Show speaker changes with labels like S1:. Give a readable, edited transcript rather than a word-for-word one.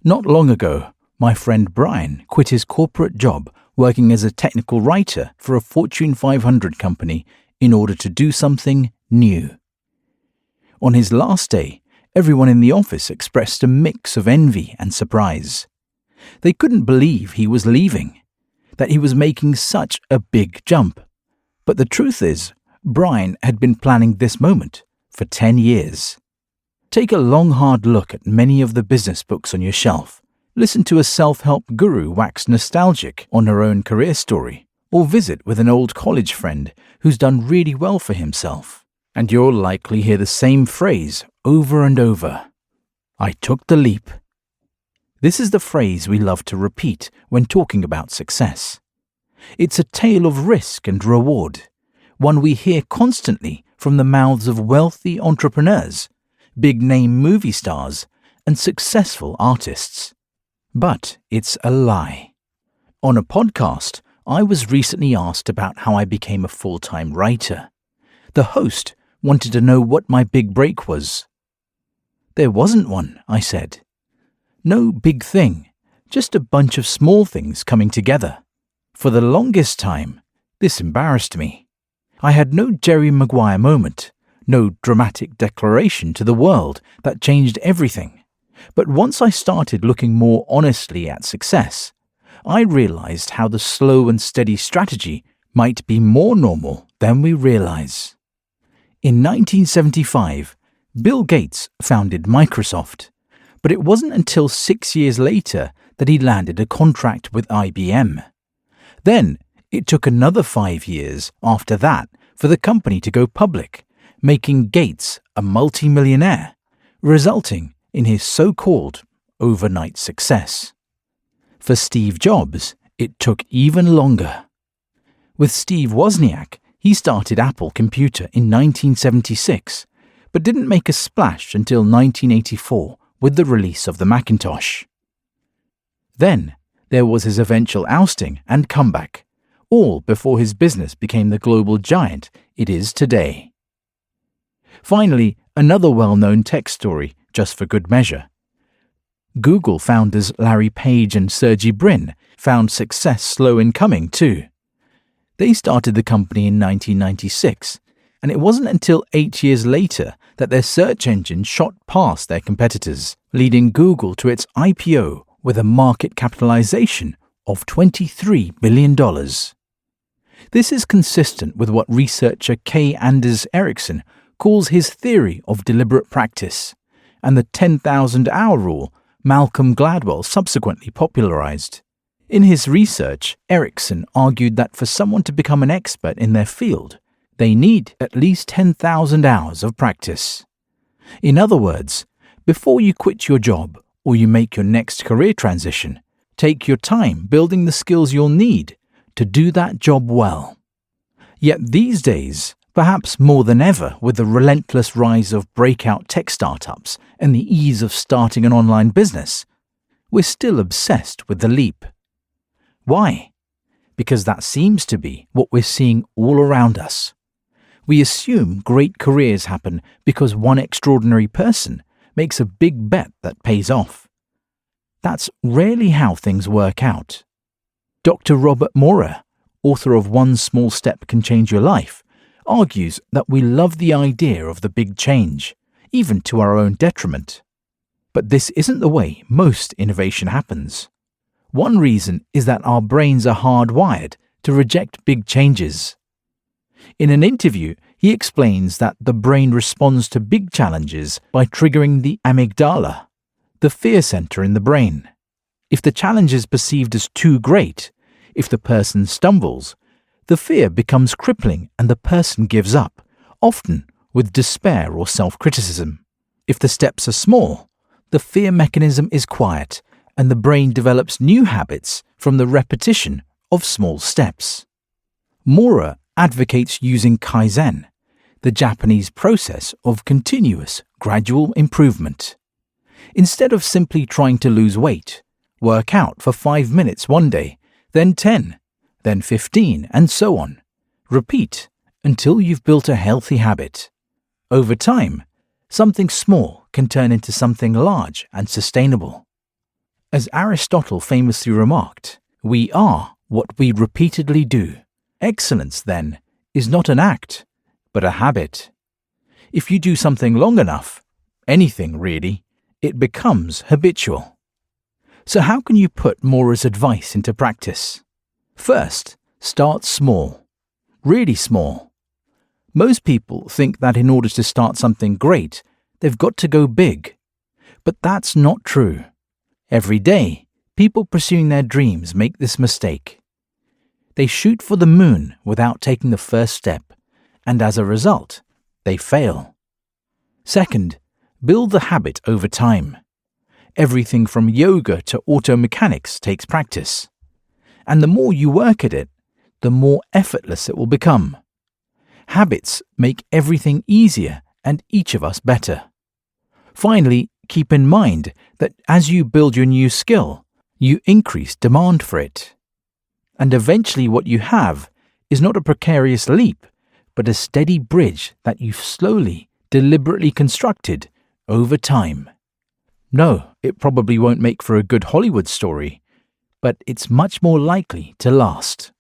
S1: Not long ago, my friend Brian quit his corporate job working as a technical writer for a Fortune 500 company in order to do something new. On his last day, everyone in the office expressed a mix of envy and surprise. They couldn't believe he was leaving, that he was making such a big jump. But the truth is, Brian had been planning this moment for 10 years. Take a long, hard look at many of the business books on your shelf. Listen to a self-help guru wax nostalgic on her own career story, or visit with an old college friend who's done really well for himself. And you'll likely hear the same phrase over and over. I took the leap. This is the phrase we love to repeat when talking about success. It's a tale of risk and reward, one we hear constantly from the mouths of wealthy entrepreneurs, big-name movie stars, and successful artists. But it's a lie. On a podcast, I was recently asked about how I became a full-time writer. The host wanted to know what my big break was. There wasn't one, I said. No big thing, just a bunch of small things coming together. For the longest time, this embarrassed me. I had no Jerry Maguire moment, no dramatic declaration to the world that changed everything. But once I started looking more honestly at success, I realized how the slow and steady strategy might be more normal than we realize. In 1975, Bill Gates founded Microsoft, but it wasn't until 6 years later that he landed a contract with IBM. Then, it took another 5 years after that for the company to go public, making Gates a multi-millionaire, resulting in his so-called overnight success. For Steve Jobs, it took even longer. With Steve Wozniak, he started Apple Computer in 1976, but didn't make a splash until 1984 with the release of the Macintosh. Then, there was his eventual ousting and comeback, all before his business became the global giant it is today. Finally, another well-known tech story, just for good measure. Google founders Larry Page and Sergey Brin found success slow in coming too. They started the company in 1996, and it wasn't until 8 years later that their search engine shot past their competitors, leading Google to its IPO with a market capitalization of $23 billion. This is consistent with what researcher K. Anders Ericsson calls his theory of deliberate practice, and the 10,000-hour rule Malcolm Gladwell subsequently popularized. In his research, Ericsson argued that for someone to become an expert in their field, they need at least 10,000 hours of practice. In other words, before you quit your job or you make your next career transition, take your time building the skills you'll need to do that job well. Yet these days, perhaps more than ever with the relentless rise of breakout tech startups and the ease of starting an online business, we're still obsessed with the leap. Why? Because that seems to be what we're seeing all around us. We assume great careers happen because one extraordinary person makes a big bet that pays off. That's rarely how things work out. Dr. Robert Maurer, author of One Small Step Can Change Your Life, argues that we love the idea of the big change, even to our own detriment. But this isn't the way most innovation happens. One reason is that our brains are hardwired to reject big changes. In an interview, he explains that the brain responds to big challenges by triggering the amygdala, the fear center in the brain. If the challenge is perceived as too great, if the person stumbles, the fear becomes crippling and the person gives up, often with despair or self-criticism. If the steps are small, the fear mechanism is quiet and the brain develops new habits from the repetition of small steps. Maurer advocates using Kaizen, the Japanese process of continuous, gradual improvement. Instead of simply trying to lose weight, work out for 5 minutes one day, then 10, then 15, and so on. Repeat until you've built a healthy habit. Over time, something small can turn into something large and sustainable. As Aristotle famously remarked, we are what we repeatedly do. Excellence, then, is not an act, but a habit. If you do something long enough, anything really, it becomes habitual. So how can you put Maura's advice into practice? First, start small. Really small. Most people think that in order to start something great, they've got to go big. But that's not true. Every day, people pursuing their dreams make this mistake. They shoot for the moon without taking the first step, and as a result, they fail. Second, build the habit over time. Everything from yoga to auto mechanics takes practice. And the more you work at it, the more effortless it will become. Habits make everything easier and each of us better. Finally, keep in mind that as you build your new skill, you increase demand for it. And eventually what you have is not a precarious leap, but a steady bridge that you've slowly, deliberately constructed over time. No, it probably won't make for a good Hollywood story, but it's much more likely to last.